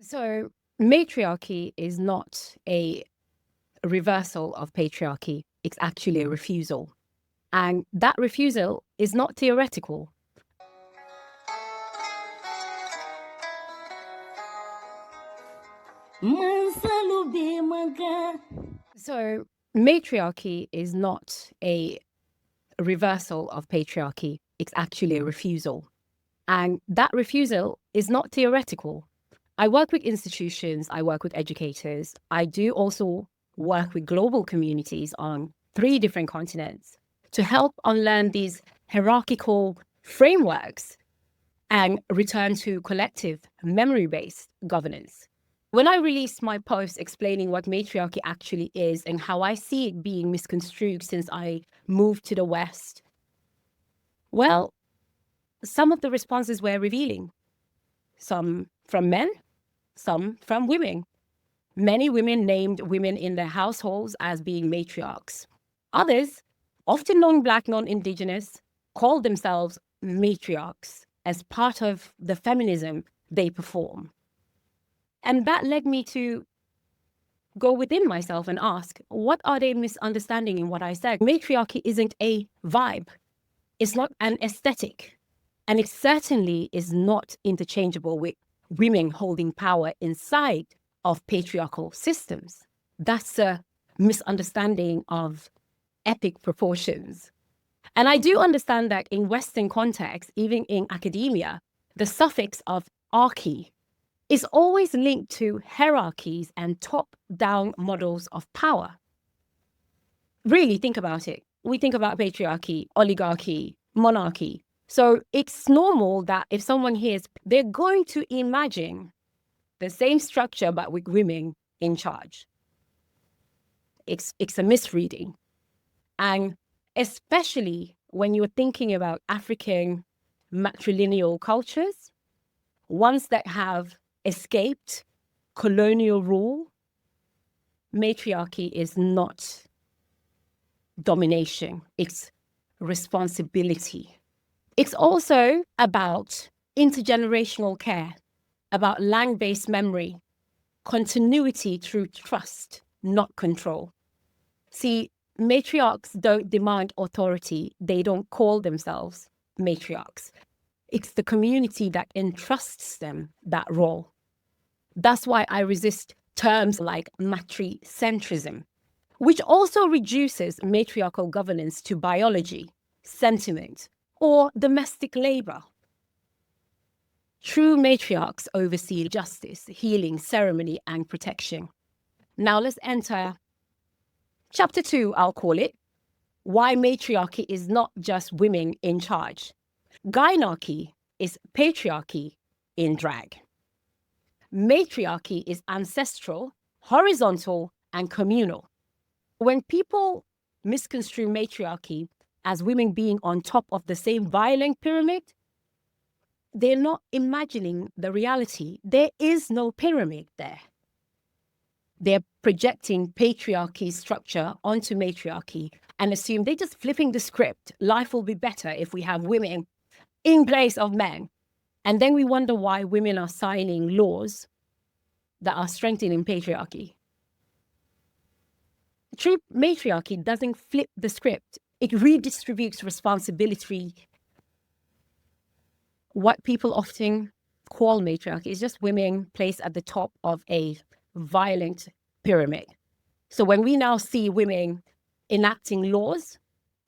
So, matriarchy is not a reversal of patriarchy, it's actually a refusal. And that refusal is not theoretical. So, matriarchy is not a reversal of patriarchy, it's actually a refusal. And that refusal is not theoretical. I work with institutions, I work with educators. I do also work with global communities on 3 different continents to help unlearn these hierarchical frameworks and return to collective memory-based governance. When I released my post explaining what matriarchy actually is and how I see it being misconstrued since I moved to the West, well, some of the responses were revealing. Some from men, some from women. Many women named women in their households as being matriarchs. Others, often non-Black, non-Indigenous, called themselves matriarchs as part of the feminism they perform. And that led me to go within myself and ask, what are they misunderstanding in what I said? Matriarchy isn't a vibe. It's not an aesthetic. And it certainly is not interchangeable with women holding power inside of patriarchal systems. That's a misunderstanding of epic proportions. And I do understand that in Western context, even in academia, the suffix of archy is always linked to hierarchies and top-down models of power. Really think about it. We think about patriarchy, oligarchy, monarchy. So it's normal that if someone hears, they're going to imagine the same structure, but with women in charge. It's a misreading. And especially when you're thinking about African matrilineal cultures, ones that have escaped colonial rule, matriarchy is not domination, it's responsibility. It's also about intergenerational care, about land-based memory, continuity through trust, not control. See, matriarchs don't demand authority. They don't call themselves matriarchs. It's the community that entrusts them that role. That's why I resist terms like matricentrism, which also reduces matriarchal governance to biology, sentiment, or domestic labor. True matriarchs oversee justice, healing, ceremony, and protection. Now let's enter chapter 2, I'll call it, why matriarchy is not just women in charge. Gynarchy is patriarchy in drag. Matriarchy is ancestral, horizontal, and communal. When people misconstrue matriarchy as women being on top of the same violent pyramid, they're not imagining the reality. There is no pyramid there. They're projecting patriarchy's structure onto matriarchy and assume they're just flipping the script. Life will be better if we have women in place of men. And then we wonder why women are signing laws that are strengthening patriarchy. True matriarchy doesn't flip the script. It redistributes responsibility. What people often call matriarchy is just women placed at the top of a violent pyramid. So when we now see women enacting laws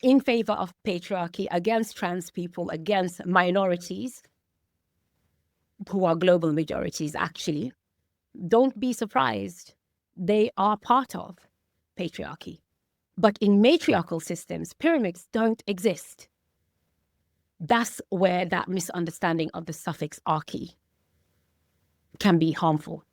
in favor of patriarchy against trans people, against minorities, who are global majorities actually, don't be surprised. They are part of patriarchy. But in matriarchal systems, pyramids don't exist. That's where that misunderstanding of the suffix archy can be harmful,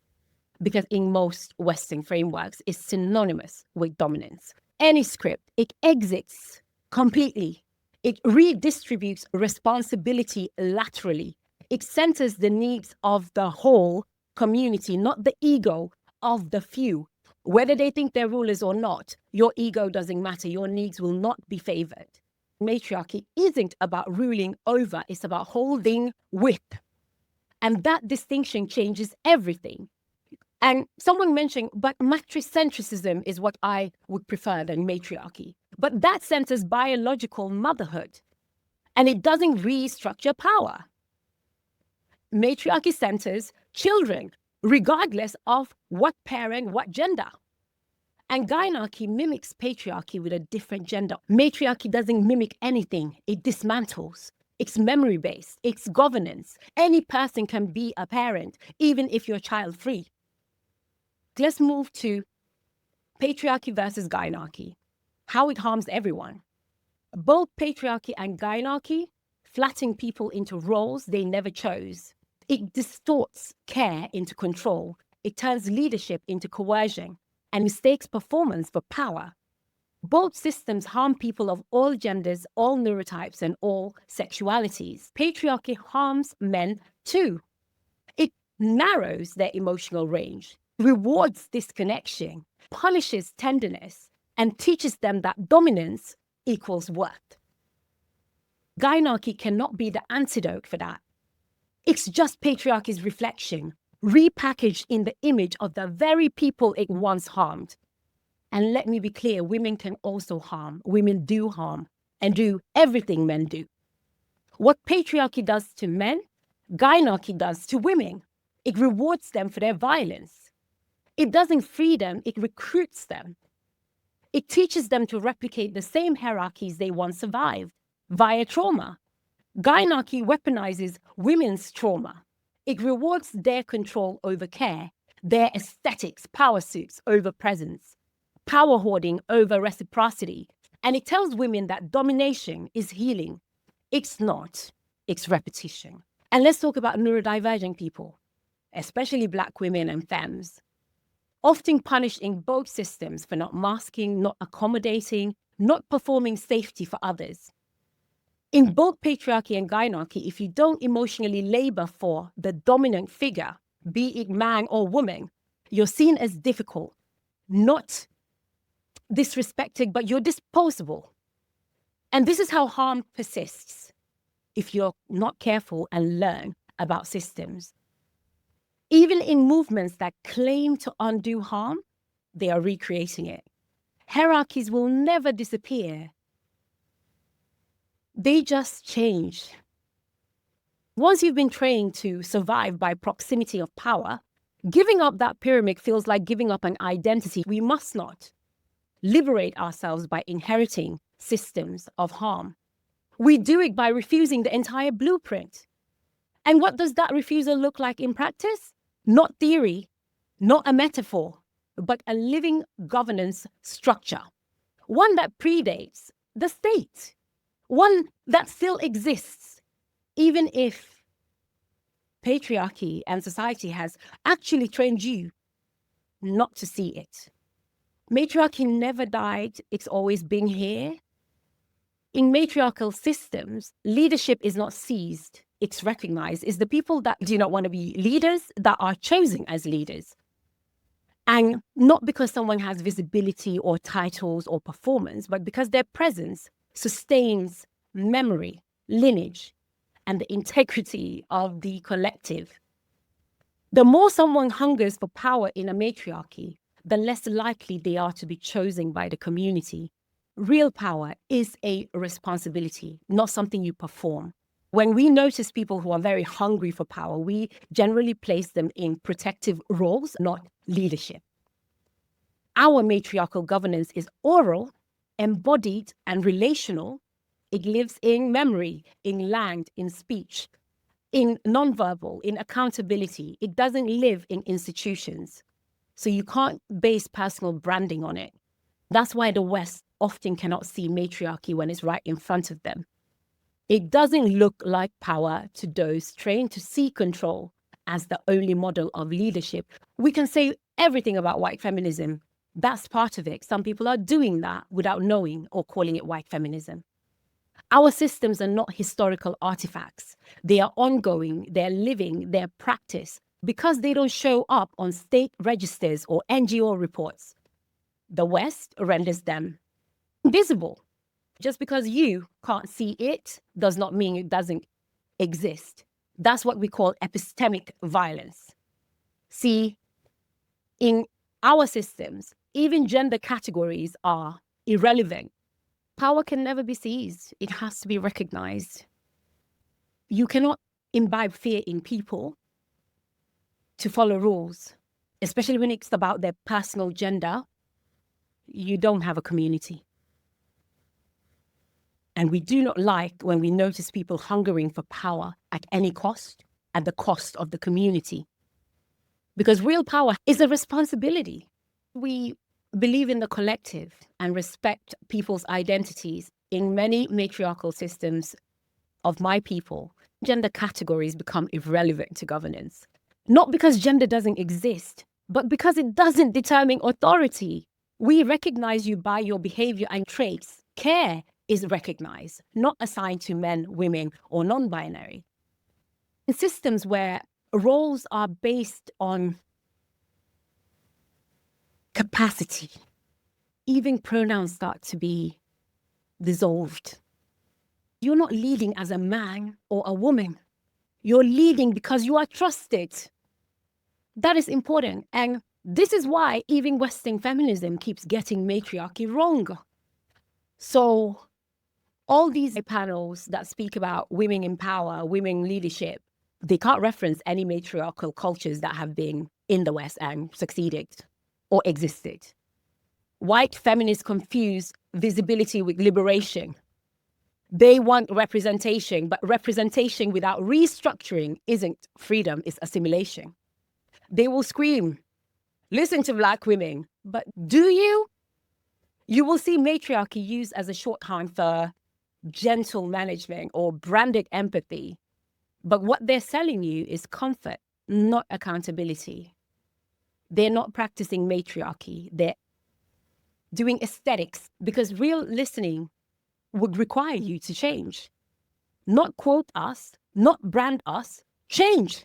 because in most Western frameworks, it's synonymous with dominance. Any script, it exits completely. It redistributes responsibility laterally. It centers the needs of the whole community, not the ego of the few. Whether they think they're rulers or not, your ego doesn't matter. Your needs will not be favored. Matriarchy isn't about ruling over, it's about holding with. And that distinction changes everything. And someone mentioned, but matricentrism is what I would prefer than matriarchy. But that centers biological motherhood, and it doesn't restructure power. Matriarchy centers children, regardless of what parent, what gender. And Gynarchy mimics patriarchy with a different gender. Matriarchy doesn't mimic anything. It dismantles. It's memory-based. It's governance. Any person can be a parent, even if you're child-free. Let's move to patriarchy versus Gynarchy, how it harms everyone. Both patriarchy and Gynarchy flatten people into roles they never chose. It distorts care into control. It turns leadership into coercion and mistakes performance for power. Both systems harm people of all genders, all neurotypes, and all sexualities. Patriarchy harms men too. It narrows their emotional range, rewards disconnection, punishes tenderness, and teaches them that dominance equals worth. Gynarchy cannot be the antidote for that. It's just patriarchy's reflection, repackaged in the image of the very people it once harmed. And let me be clear, women can also harm. Women do harm and do everything men do. What patriarchy does to men, Gynarchy does to women. It rewards them for their violence. It doesn't free them, it recruits them. It teaches them to replicate the same hierarchies they once survived via trauma. Gynarchy weaponizes women's trauma. It rewards their control over care, their aesthetics, power suits over presence, power hoarding over reciprocity. And it tells women that domination is healing. It's not, it's repetition. And let's talk about neurodivergent people, especially Black women and femmes, often punished in both systems for not masking, not accommodating, not performing safety for others. In both patriarchy and Gynarchy, if you don't emotionally labor for the dominant figure, be it man or woman, you're seen as difficult, not disrespected, but you're disposable. And this is how harm persists if you're not careful and learn about systems. Even in movements that claim to undo harm, they are recreating it. Hierarchies will never disappear. They just change. Once you've been trained to survive by proximity of power, giving up that pyramid feels like giving up an identity. We must not liberate ourselves by inheriting systems of harm. We do it by refusing the entire blueprint. And what does that refusal look like in practice? Not theory, not a metaphor, but a living governance structure. One that predates the state. One that still exists, even if patriarchy and society has actually trained you not to see it. Matriarchy never died, it's always been here. In matriarchal systems, leadership is not seized, it's recognized. It's the people that do not want to be leaders that are chosen as leaders. And not because someone has visibility or titles or performance, but because their presence sustains memory, lineage, and the integrity of the collective. The more someone hungers for power in a matriarchy, the less likely they are to be chosen by the community. Real power is a responsibility, not something you perform. When we notice people who are very hungry for power, we generally place them in protective roles, not leadership. Our matriarchal governance is oral, embodied, and relational. It lives in memory, in land, in speech, in nonverbal, in accountability. It doesn't live in institutions. So you can't base personal branding on it. That's why the West often cannot see matriarchy when it's right in front of them. It doesn't look like power to those trained to see control as the only model of leadership. We can say everything about white feminism. That's part of it. Some people are doing that without knowing or calling it white feminism. Our systems are not historical artifacts. They are ongoing, they're living, they're practice because they don't show up on state registers or NGO reports. The West renders them invisible. Just because you can't see it does not mean it doesn't exist. That's what we call epistemic violence. See, In our systems, even gender categories are irrelevant. Power can never be seized. It has to be recognized. You cannot imbibe fear in people to follow rules, especially when it's about their personal gender. You don't have a community. And we do not like when we notice people hungering for power at any cost, at the cost of the community. Because real power is a responsibility. We believe in the collective and respect people's identities. In many matriarchal systems of my people, gender categories become irrelevant to governance. Not because gender doesn't exist, but because it doesn't determine authority. We recognize you by your behavior and traits. Care is recognized, not assigned to men, women, or non-binary. In systems where roles are based on capacity, even pronouns start to be dissolved. You're not leading as a man or a woman. You're leading because you are trusted. That is important. And this is why even Western feminism keeps getting matriarchy wrong. So all these panels that speak about women in power, women leadership, they can't reference any matriarchal cultures that have been in the West and succeeded or existed. White feminists confuse visibility with liberation. They want representation, but representation without restructuring isn't freedom, it's assimilation. They will scream, listen to Black women, but do you? You will see matriarchy used as a shorthand for gentle management or branded empathy. But what they're selling you is comfort, not accountability. They're not practicing matriarchy. They're doing aesthetics, because real listening would require you to change. Not quote us, not brand us, change.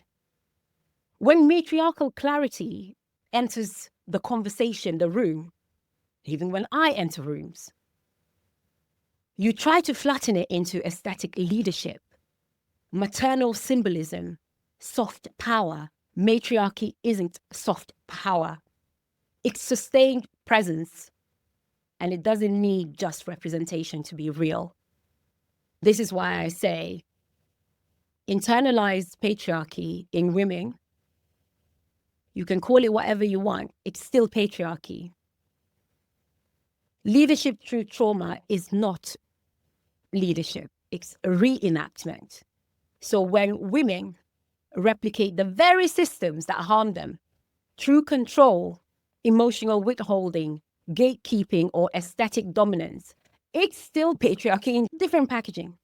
When matriarchal clarity enters the conversation, the room, even when I enter rooms, you try to flatten it into aesthetic leadership, maternal symbolism, soft power. Matriarchy isn't soft power. It's sustained presence, and it doesn't need just representation to be real. This is why I say internalized patriarchy in women, you can call it whatever you want, it's still patriarchy. Leadership through trauma is not leadership, it's a reenactment. So when women replicate the very systems that harm them through control, emotional withholding, gatekeeping, or aesthetic dominance, it's still patriarchy in different packaging.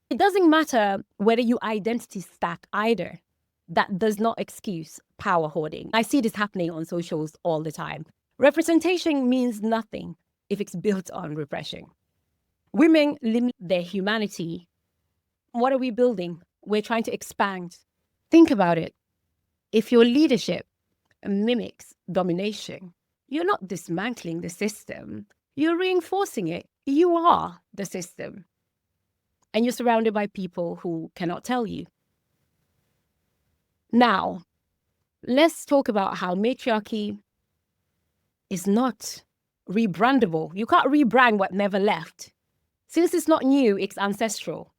It doesn't matter whether you identity stack either. That does not excuse power hoarding. I see this happening on socials all the time. Representation means nothing if it's built on repression. Women limit their humanity. What are we building? We're trying to expand. Think about it. If your leadership mimics domination, you're not dismantling the system, you're reinforcing it. You are the system. And you're surrounded by people who cannot tell you. Now, let's talk about how matriarchy is not rebrandable. You can't rebrand what never left. Since it's not new, it's ancestral.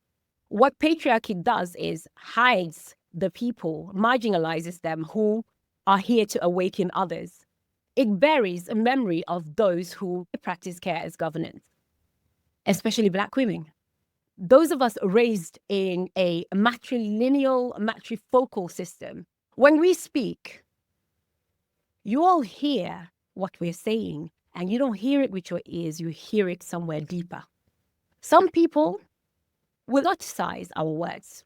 What patriarchy does is hides the people, marginalizes them who are here to awaken others. It buries a memory of those who practice care as governance, especially Black women. Those of us raised in a matrilineal, matrifocal system, when we speak, you all hear what we're saying, and you don't hear it with your ears, you hear it somewhere deeper. Some people will criticize our words,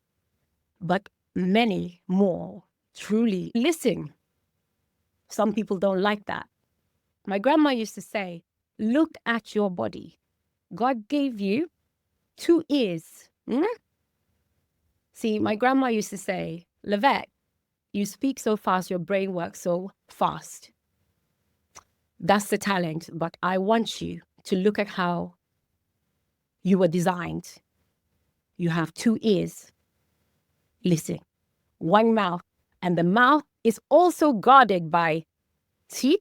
but many more truly listen. Some people don't like that. My grandma used to say, look at your body. God gave you 2 ears. See, my grandma used to say, Lovette, you speak so fast, your brain works so fast. That's the talent, but I want you to look at how you were designed. You have 2 ears. Listen, 1 mouth, and the mouth is also guarded by teeth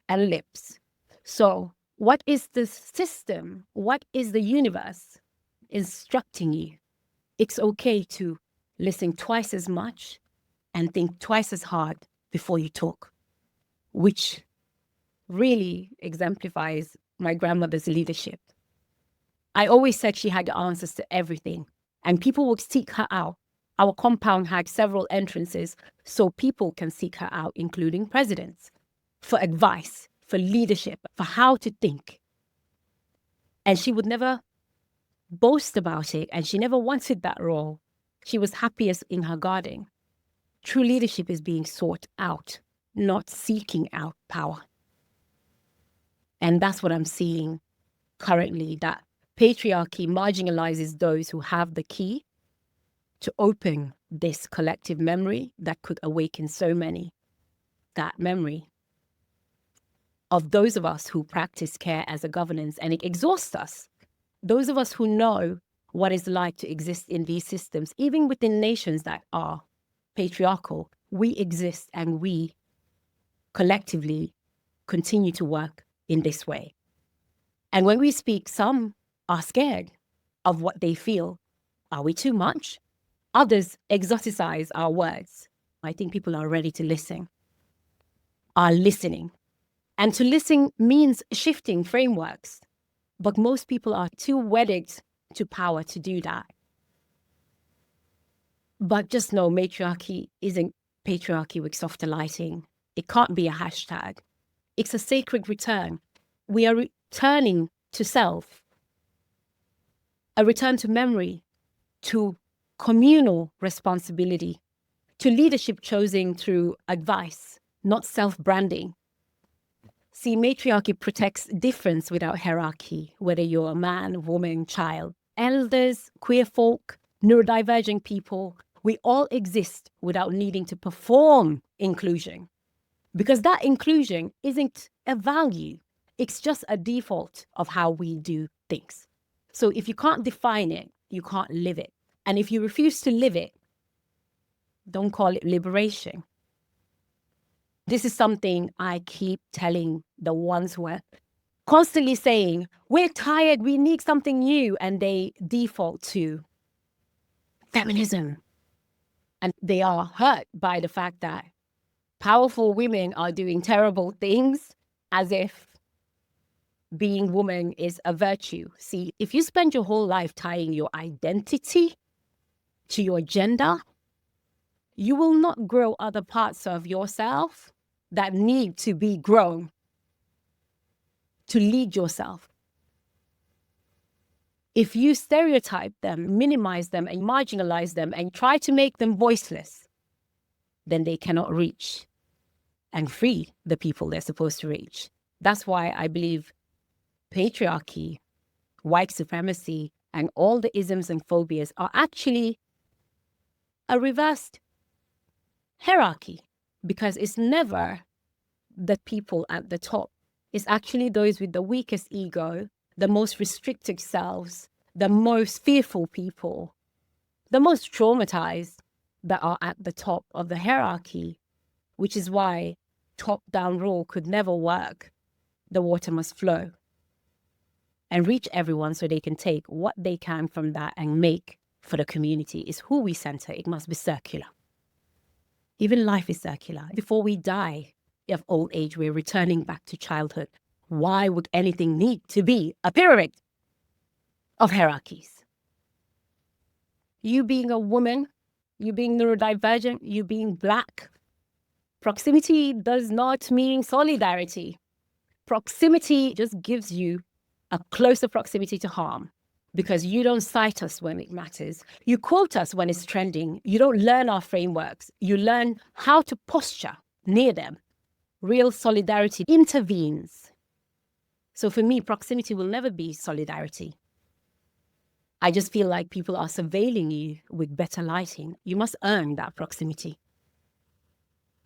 and lips. So what is the system? What is the universe instructing you? It's okay to listen twice as much and think twice as hard before you talk, which really exemplifies my grandmother's leadership. I always said she had the answers to everything, and people would seek her out. Our compound had several entrances so people can seek her out, including presidents, for advice, for leadership, for how to think. And she would never boast about it, and she never wanted that role. She was happiest in her garden. True leadership is being sought out, not seeking out power. And that's what I'm seeing currently, that patriarchy marginalizes those who have the key to open this collective memory that could awaken so many. That memory of those of us who practice care as a governance, and it exhausts us. Those of us who know what it's like to exist in these systems, even within nations that are patriarchal, we exist and we collectively continue to work in this way. And when we speak, some are scared of what they feel. Are we too much? Others exoticize our words. I think people are ready to listen, are listening. And to listen means shifting frameworks. But most people are too wedded to power to do that. But just know matriarchy isn't patriarchy with softer lighting. It can't be a hashtag. It's a sacred return. We are returning to self, a return to memory, to communal responsibility, to leadership chosen through advice, not self-branding. See, matriarchy protects difference without hierarchy, whether you're a man, woman, child, elders, queer folk, neurodivergent people. We all exist without needing to perform inclusion, because that inclusion isn't a value. It's just a default of how we do things. So if you can't define it, you can't live it. And if you refuse to live it, don't call it liberation. This is something I keep telling the ones who are constantly saying, we're tired, we need something new. And they default to feminism. And they are hurt by the fact that powerful women are doing terrible things as if being woman is a virtue. See, if you spend your whole life tying your identity to your gender, you will not grow other parts of yourself that need to be grown to lead yourself. If you stereotype them, minimize them, and marginalize them, and try to make them voiceless, then they cannot reach and free the people they're supposed to reach. That's why I believe patriarchy, white supremacy, and all the isms and phobias are actually a reversed hierarchy, because it's never the people at the top. It's actually those with the weakest ego, the most restricted selves, the most fearful people, the most traumatized that are at the top of the hierarchy, which is why top-down rule could never work. The water must flow and reach everyone so they can take what they can from that and make for the community. Is who we center. It must be circular. Even life is circular. Before we die of old age, we're returning back to childhood. Why would anything need to be a pyramid of hierarchies? You being a woman, you being neurodivergent, you being Black, proximity does not mean solidarity. Proximity just gives you a closer proximity to harm, because you don't cite us when it matters. You quote us when it's trending. You don't learn our frameworks. You learn how to posture near them. Real solidarity intervenes. So for me, proximity will never be solidarity. I just feel like people are surveilling you with better lighting. You must earn that proximity.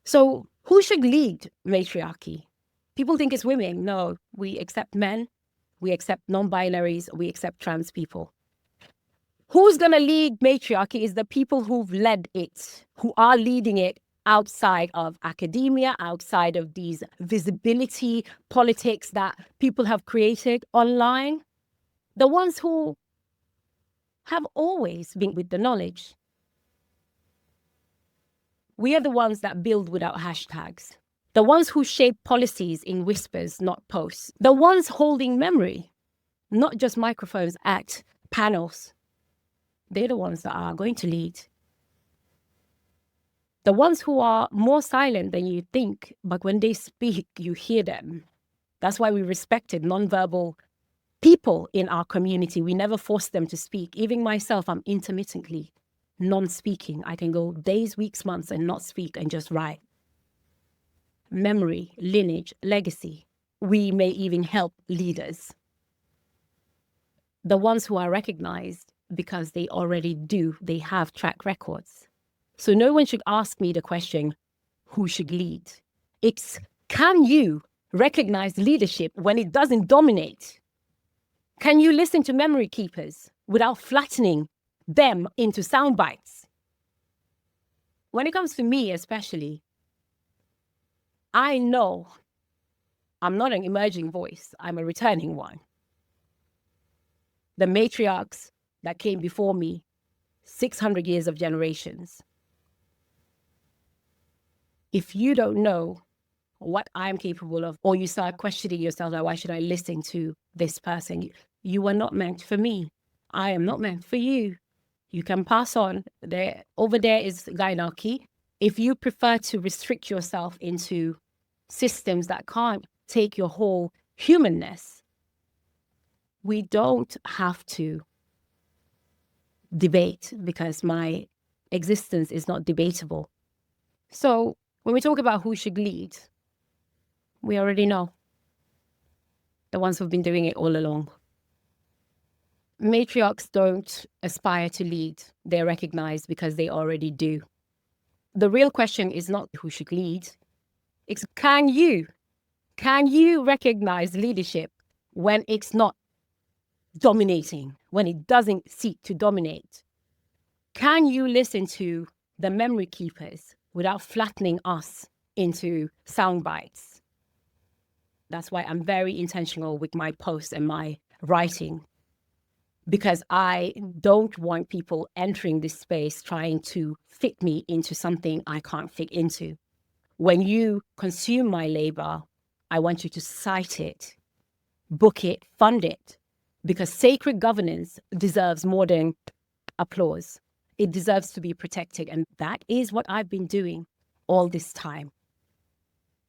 So who should lead matriarchy? People think it's women. No, we accept men. We accept non-binaries. We accept trans people. Who's going to lead matriarchy is the people who've led it, who are leading it outside of academia, outside of these visibility politics that people have created online, the ones who have always been with the knowledge. We are the ones that build without hashtags. The ones who shape policies in whispers, not posts. The ones holding memory, not just microphones at panels. They're the ones that are going to lead. The ones who are more silent than you think, but when they speak, you hear them. That's why we respected nonverbal people in our community. We never forced them to speak. Even myself, I'm intermittently non-speaking. I can go days, weeks, months and not speak and just write. Memory, lineage, legacy. We may even help leaders. The ones who are recognized because they already do, they have track records. So no one should ask me the question, who should lead? It's, can you recognize leadership when it doesn't dominate? Can you listen to memory keepers without flattening them into sound bites? When it comes to me especially, I know I'm not an emerging voice, I'm a returning one. The matriarchs that came before me, 600 years of generations. If you don't know what I'm capable of, or you start questioning yourself, like, why should I listen to this person? You are not meant for me. I am not meant for you. You can pass on. Over there is Gynarchy. If you prefer to restrict yourself into systems that can't take your whole humanness, we don't have to debate because my existence is not debatable. So when we talk about who should lead, we already know. The ones who've been doing it all along. Matriarchs don't aspire to lead. They're recognized because they already do. The real question is not who should lead. It's can you recognize leadership when it's not dominating, when it doesn't seek to dominate? Can you listen to the memory keepers without flattening us into sound bites? That's why I'm very intentional with my posts and my writing, because I don't want people entering this space trying to fit me into something I can't fit into. When you consume my labor, I want you to cite it, book it, fund it, because sacred governance deserves more than applause. It deserves to be protected, and that is what I've been doing all this time.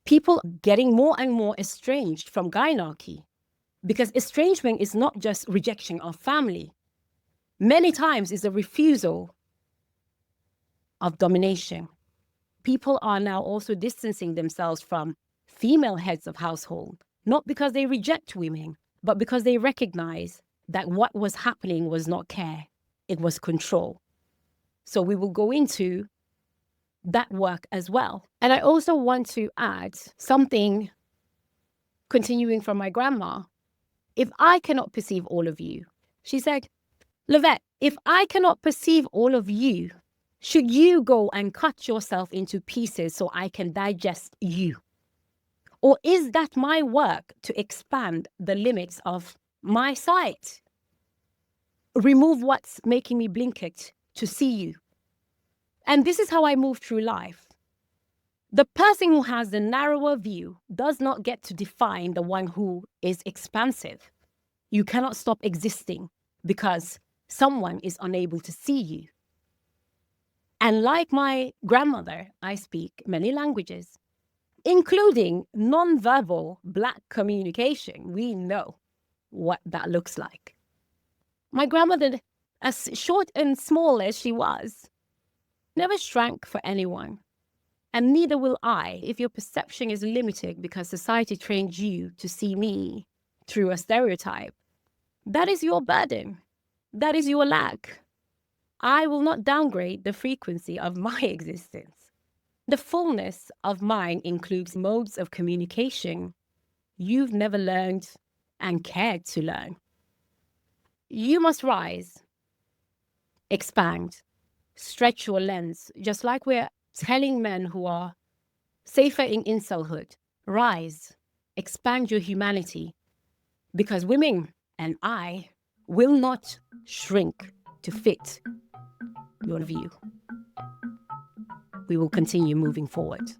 People are getting more and more estranged from Gynarchy, because estrangement is not just rejection of family. Many times it's a refusal of domination. People are now also distancing themselves from female heads of household, not because they reject women, but because they recognize that what was happening was not care, it was control. So we will go into that work as well. And I also want to add something continuing from my grandma. If I cannot perceive all of you, she said, Lovette, if I cannot perceive all of you, should you go and cut yourself into pieces so I can digest you? Or is that my work to expand the limits of my sight? Remove what's making me blink it to see you. And this is how I move through life. The person who has the narrower view does not get to define the one who is expansive. You cannot stop existing because someone is unable to see you. And like my grandmother, I speak many languages, including non-verbal Black communication. We know what that looks like. My grandmother, as short and small as she was, never shrank for anyone. And neither will I if your perception is limited because society trained you to see me through a stereotype. That is your burden. That is your lack. I will not downgrade the frequency of my existence. The fullness of mine includes modes of communication you've never learned and cared to learn. You must rise, expand, stretch your lens, just like we're telling men who are safer in incelhood, rise, expand your humanity, because women and I will not shrink to fit your view. We will continue moving forward.